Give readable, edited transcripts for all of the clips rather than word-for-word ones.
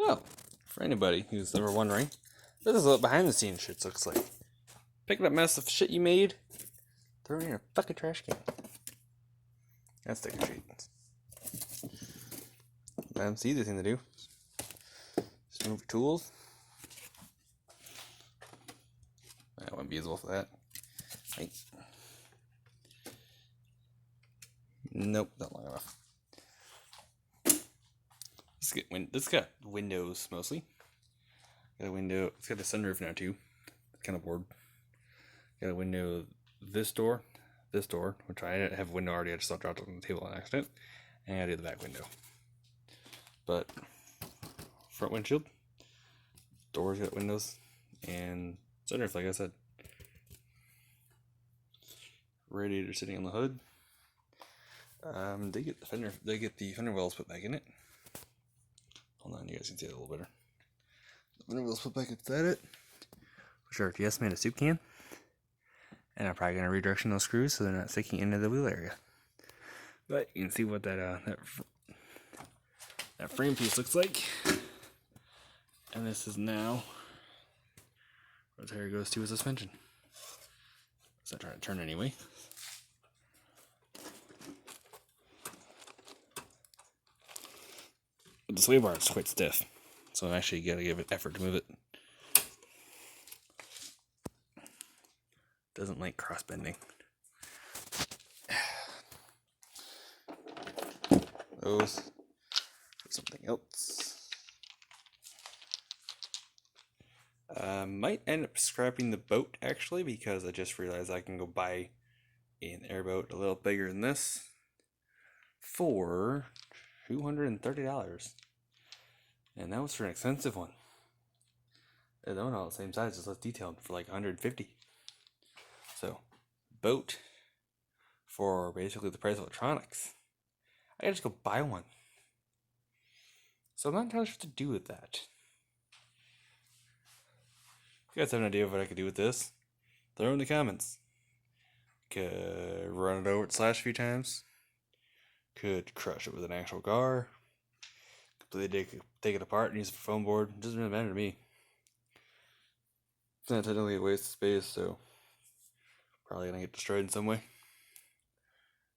Well, for anybody who's ever wondering, this is what behind the scenes shit looks like. Picking up mess of shit you made, throwing it in a fucking trash can. That's sticker sheet. That's the easy thing to do. Just move your tools. I wouldn't be usable for that. Right. Nope, not long enough. This got windows mostly. Got a window. It's got a sunroof now too. Kind of bored. Got a window. This door, which I have a window already. I just dropped it on the table on accident, and I did the back window. But front windshield, doors got windows, and sunroof, like I said. Radiator sitting on the hood. They get the fender wells put back in it. Hold on, you guys can see it a little better. The fender wells put back inside it, which are yes made a soup can. And I'm probably gonna redirection those screws so they're not sticking into the wheel area. But you can see what that frame piece looks like. And this is now where the tire goes to a suspension. So I'm trying to turn anyway. But the sway bar is quite stiff, so I'm actually gotta give it effort to move it. Doesn't like cross bending. Those for something else. Might end up scrapping the boat actually, because I just realized I can go buy an airboat a little bigger than this for $230, and that was for an expensive one. They're not all the same size, just less detailed, for like $150. So, boat for basically the price of electronics. I gotta just go buy one. So I'm not entirely sure what to do with that. If you guys have an idea of what I could do with this, throw in the comments. Could run it over at Slash a few times. Could crush it with an actual car. Completely take it apart and use it for foam board. It doesn't really matter to me. It's not technically a waste of space, so probably gonna get destroyed in some way.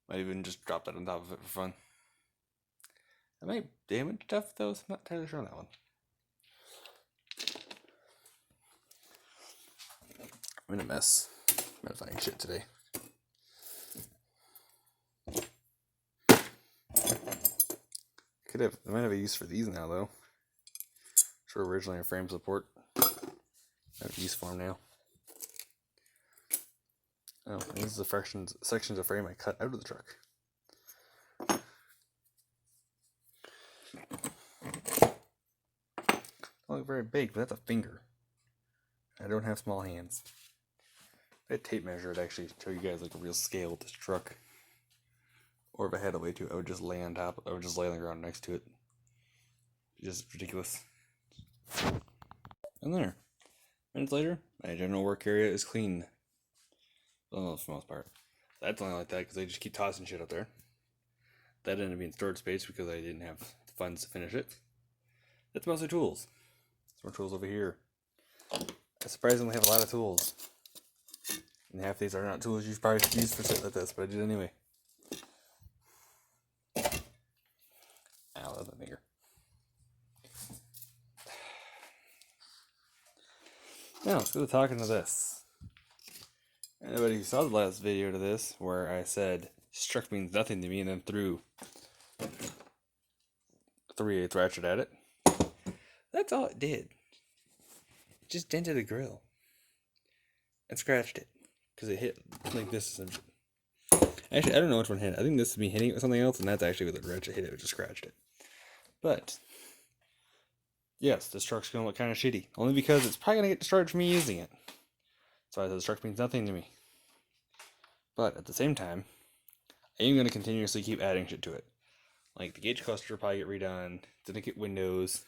Might even just drop that on top of it for fun. I might damage stuff though, so I'm not entirely sure on that one. I'm in a mess. I'm gonna find shit today. I might have a use for these now though. Sure, originally a frame support. I have a use for them now. Oh, these are the sections of frame I cut out of the truck. Don't look very big, but that's a finger. I don't have small hands. If I had tape measure, I'd actually show you guys like a real scale with this truck. Or if I had a way to, I would just lay on top. I would just lay on the ground next to it. Just ridiculous. And there. Minutes later, my general work area is clean. Well, for the most part. That's only like that because I just keep tossing shit up there. That ended up being storage space because I didn't have the funds to finish it. That's mostly tools. Some more tools over here. I surprisingly have a lot of tools. And half these are not tools you've probably used for shit like this, but I did anyway. Ow, that's my finger. Now, let's go to talking to this. Anybody who saw the last video to this, where I said struck means nothing to me and then threw 3/8 ratchet at it, that's all it did. It just dented the grill and scratched it because it hit like this. Actually, I don't know which one hit. I think this is me hitting it with something else, and that's actually with the ratchet hit it. It just scratched it. But yes, this truck's gonna look kind of shitty, only because it's probably gonna get destroyed from me using it. So I said this truck means nothing to me. But at the same time, I am gonna continuously keep adding shit to it. Like the gauge cluster will probably get redone. Didn't get windows,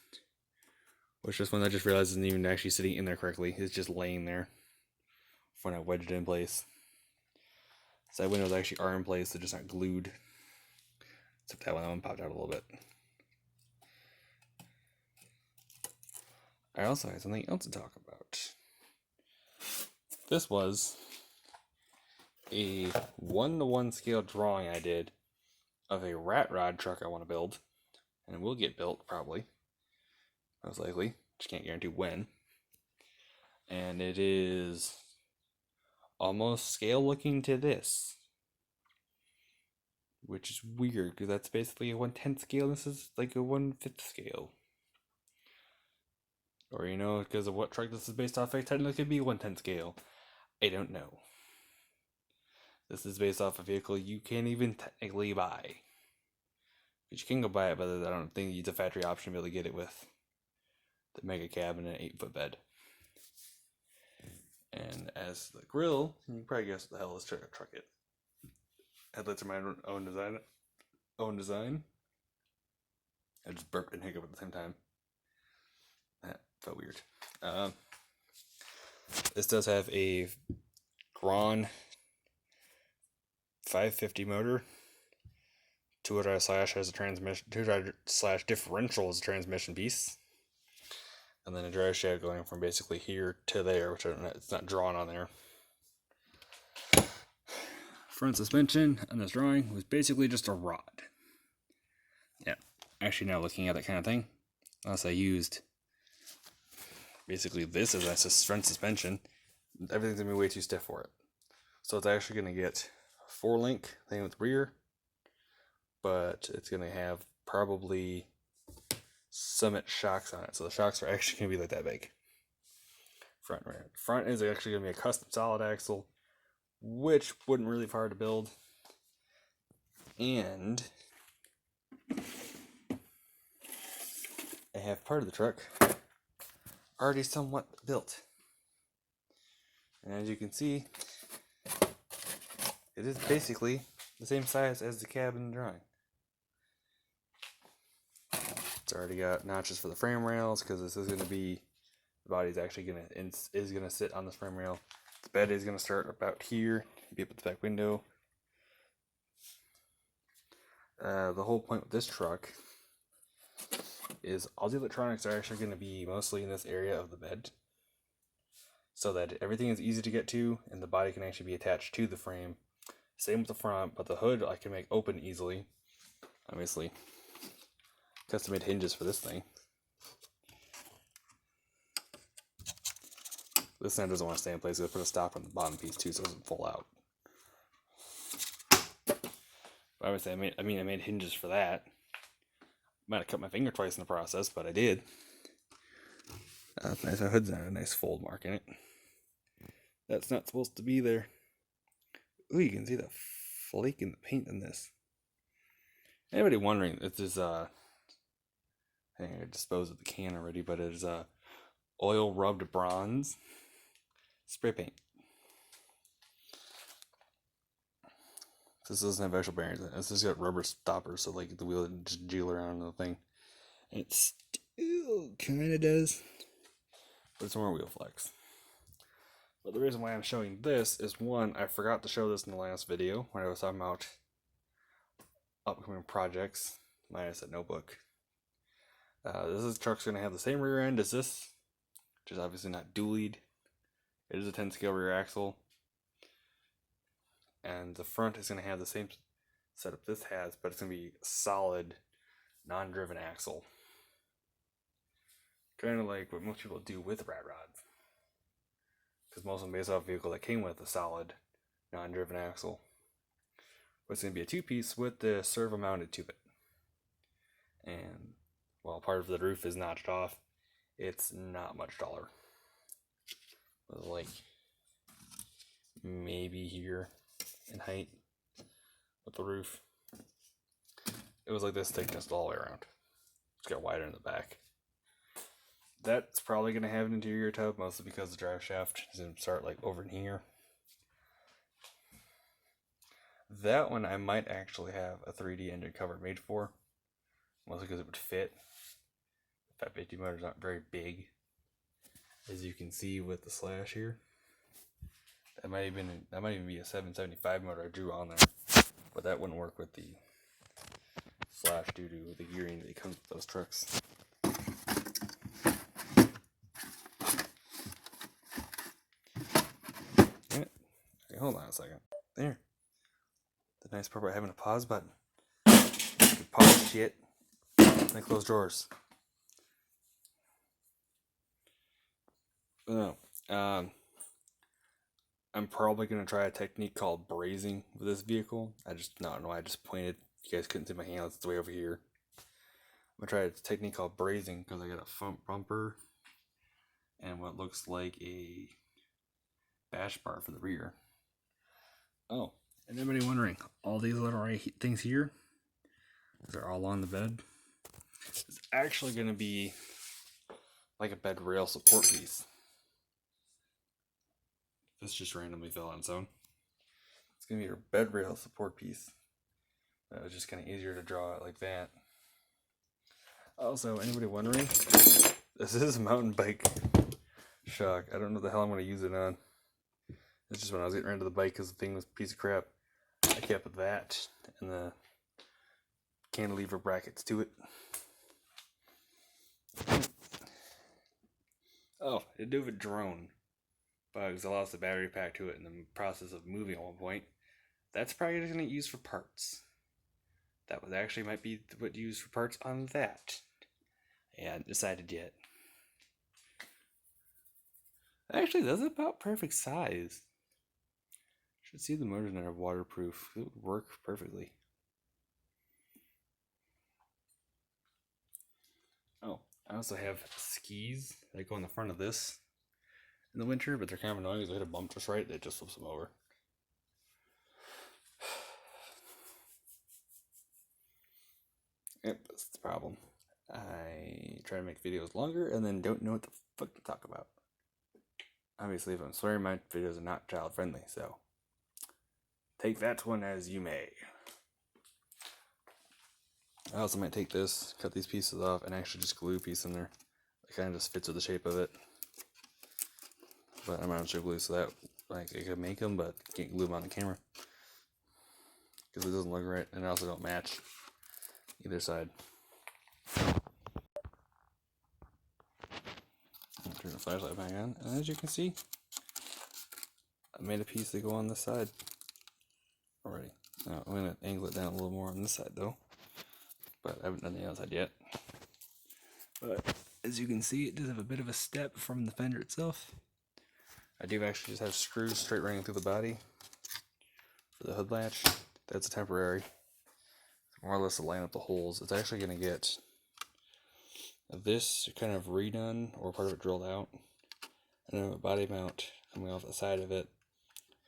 which is one I just realized isn't even actually sitting in there correctly. It's just laying there when I wedged it in place. Side windows actually are in place, they're just not glued. Except that one popped out a little bit. I also had something else to talk about. This was a 1-to-1 scale drawing I did of a rat rod truck I want to build. And it will get built, probably. Most likely. Just can't guarantee when. And it is almost scale looking to this. Which is weird, because that's basically a 1/10 scale. This is like a 1/5 scale. Or, you know, because of what truck this is based off, it technically could be 1/10 scale. I don't know. This is based off a vehicle you can't even technically buy. But you can go buy it, but I don't think it's a factory option to be able to get it with the mega cab and an 8-foot bed. And as the grill, you can probably guess what the hell this truck is. Headlights are my own design. I just burped and hiccup at the same time. That felt weird. This does have a Gron 550 motor. 2-drive slash has a transmission. 2-drive slash differential is a transmission piece. And then a drive shaft going from basically here to there, which it's not drawn on there. Front suspension on this drawing was basically just a rod. Yeah, actually now looking at that kind of thing, unless I used basically this as a front suspension, everything's gonna be way too stiff for it. So it's actually gonna get a 4-link thing with rear, but it's gonna have probably Summit shocks on it. So the shocks are actually gonna be like that big. Front and rear. Front is actually gonna be a custom solid axle, which wouldn't really be hard to build. And I have part of the truck already somewhat built. And as you can see, it is basically the same size as the cab in the drawing. It's already got notches for the frame rails, because this is going to be, the body's actually going to sit on this frame rail. The bed is going to start about here, be up at the back window. The whole point with this truck is all the electronics are actually going to be mostly in this area of the bed, so that everything is easy to get to and the body can actually be attached to the frame. Same with the front, but the hood I can make open easily. Obviously, custom made hinges for this thing. This end doesn't want to stay in place, so I put a stopper on the bottom piece too so it doesn't fall out. But obviously I made hinges for that. Might have cut my finger twice in the process, but I did. That's nice. The hood's got a nice fold mark in it. That's not supposed to be there. Ooh, you can see the flake in the paint in this. Anybody wondering, it's this, I think I disposed of the can already, but it is oil rubbed bronze spray paint. This doesn't have actual bearings in it. This has got rubber stoppers, so like the wheel didn't just jiggle around the thing. And it still kind of does, but it's more wheel flex. But the reason why I'm showing this is, one, I forgot to show this in the last video when I was talking about upcoming projects, minus a notebook. This truck's going to have the same rear end as this, which is obviously not dualied. It is a 10 scale rear axle. And the front is going to have the same setup this has, but it's going to be solid, non-driven axle. Kind of like what most people do with rat rods. Because most of them based off a vehicle that came with a solid, non-driven axle. But it's going to be a 2-piece with the servo mounted to it. And while part of the roof is notched off, it's not much taller. It's like maybe here in height with the roof. It was like this thickness all the way around. It's got wider in the back. That's probably going to have an interior tub, mostly because the drive shaft is going to start like over in here. That one I might actually have a 3D engine cover made for, mostly because it would fit. The 550 motor's not very big, as you can see with the slash here. That might even be a 775 motor I drew on there, but that wouldn't work with the slash due to the gearing that comes with those trucks. hold on a second. There. The nice part about having a pause button. You can pause shit and then close drawers. No. I'm probably going to try a technique called brazing with this vehicle. I don't know. I just pointed. You guys couldn't see my hand. It's way over here. I'm going to try a technique called brazing because I got a front bumper and what looks like a bash bar for the rear. Oh, and anybody wondering, all these little things here, they're all on the bed. It's actually going to be like a bed rail support piece. This just randomly fell on its own. It's going to be your bed rail support piece. It was just kind of easier to draw it like that. Also, anybody wondering, this is a mountain bike shock. I don't know the hell I'm going to use it on. It's just when I was getting rid of the bike because the thing was a piece of crap. I kept that and the cantilever brackets to it. Oh, it do have a drone. Bugs, I lost the battery pack to it in the process of moving at one point. That's probably just going to use for parts. That was actually might be what you use for parts on that. I hadn't decided yet. Actually, that's about perfect size. Should see the motors in there are waterproof. It would work perfectly. Oh, I also have skis that go on the front of this in the winter, but they're kind of annoying because I hit a bump just right, it just flips them over. Yep, that's the problem. I try to make videos longer and then don't know what the fuck to talk about. Obviously, if I'm swearing, my videos are not child friendly, so take that one as you may. I also might take this, cut these pieces off, and actually just glue a piece in there. It kind of just fits with the shape of it. But I'm not sure glue, so that like I could make them, but can't glue them on the camera because it doesn't look right, and I also don't match either side. I'll turn the flashlight back on, and as you can see, I made a piece that go on this side already. Now I'm going to angle it down a little more on this side though, but I haven't done the other side yet. But as you can see, it does have a bit of a step from the fender itself. I do actually just have screws straight running through the body for the hood latch. That's a temporary, more or less to line up the holes. It's actually going to get this kind of redone, or part of it drilled out, and then a body mount coming off the side of it.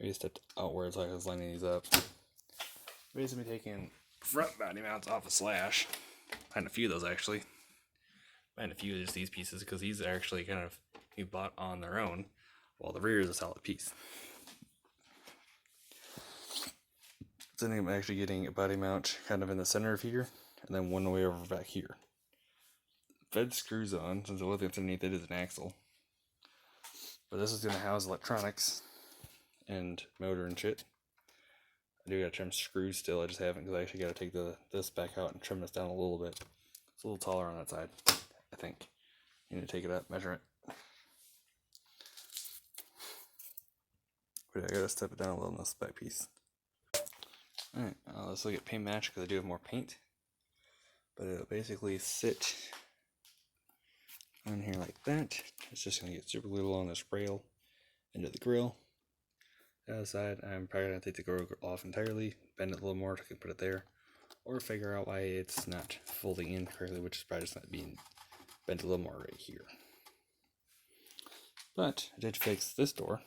Maybe stepped outwards so I was lining these up. Basically taking front body mounts off a slash. Find a few of those actually. Find a few of just these pieces because these are actually kind of you bought on their own, while the rear is a solid piece. So then I'm actually getting a body mount kind of in the center of here, and then one way over back here. Fed screws on, since the only thing underneath it is an axle. But this is going to house electronics and motor and shit. I do got to trim screws still, I just haven't, because I actually got to take this back out and trim this down a little bit. It's a little taller on that side, I think. You need to take it up, measure it. But I got to step it down a little in this back piece. Alright, let's look at paint match because I do have more paint. But it'll basically sit on here like that. It's just going to get super glued along this rail into the grill. The other side, I'm probably going to take the grill off entirely, bend it a little more so I can put it there, or figure out why it's not folding in correctly, which is probably just not being bent a little more right here. But I did fix this door.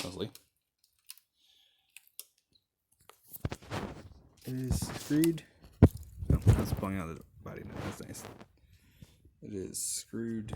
Mostly. It is screwed. Oh, that's pulling out the body now. That's nice. It is screwed